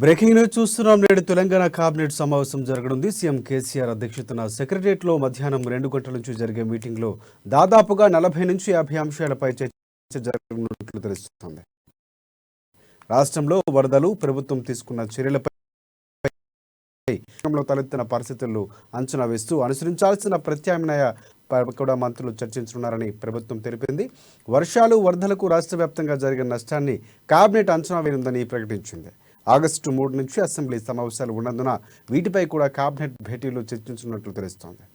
Breaking news చూస్తున్నాం. నేడు Telangana cabinet సమావేశం జరగనుంది. సీఎం కేసీఆర్ అధ్యక్షతన సెక్రటరియట్లో మధ్యాహ్నం 2 గంటల నుంచి జరిగే మీటింగ్లో దాదాపుగా 40 నుంచి 50 అంశాలపై చర్చ జరగనున్నట్లు తెలుస్తోంది. రాష్ట్రంలో వరదలు, ప్రభుత్వం తీసుకున్న చర్యలపై తలెత్తిన పరిస్థితులను అంచనా వేస్తూ అనుసరించాల్సిన ప్రత్యామ్నాయ కూడా మంత్రులు చర్చించనున్నారని ప్రభుత్వం తెలిపింది. వర్షాలు, వరదలకు రాష్ట్ర వ్యాప్తంగా జరిగిన నష్టాన్ని కేబినెట్ అంచనా వేయనుందని ప్రకటించింది. ఆగస్టు 3 నుంచి అసెంబ్లీ సమావేశాలు ఉన్నందున వీటిపై కూడా కేబినెట్ భేటీలో చర్చించనున్నట్లు తెలుస్తోంది.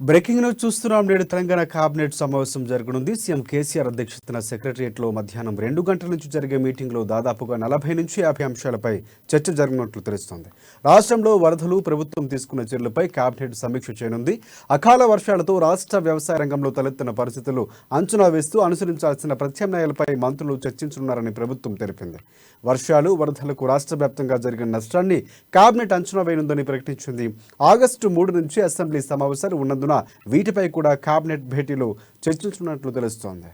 బ్రేకింగ్ న్యూస్ చూస్తున్నాం. నేడు తెలంగాణ కేబినెట్ సమావేశం జరగనుంది. సీఎం కేసీఆర్ అధ్యక్షతన సెక్రటరియట్లో మధ్యాహ్నం 2 గంటల నుంచి జరిగే మీటింగ్లో దాదాపుగా 40 నుంచి 50 అంశాలపై చర్చ జరగనున్నట్లు తెలుస్తోంది. రాష్ట్రంలో వరదలు, ప్రభుత్వం తీసుకున్న చర్యలపై కేబినెట్ సమీక్ష చేయనుంది. అకాల వర్షాలతో రాష్ట్ర వ్యవసాయ రంగంలో తలెత్తిన పరిస్థితులు అంచనా వేస్తూ అనుసరించాల్సిన ప్రత్యామ్నాయాలపై మంత్రులు చర్చించనున్నారని ప్రభుత్వం తెలిపింది. వర్షాలు, వరదలకు రాష్ట్ర వ్యాప్తంగా జరిగిన నష్టాన్ని కేబినెట్ అంచనా వేయనుందని ప్రకటించింది. ఆగస్టు 3 నుంచి అసెంబ్లీ సమావేశాలు ఉన్నందున వీటిపై కూడా కేబినెట్ భేటీలో చర్చించనున్నట్లు తెలుస్తోంది.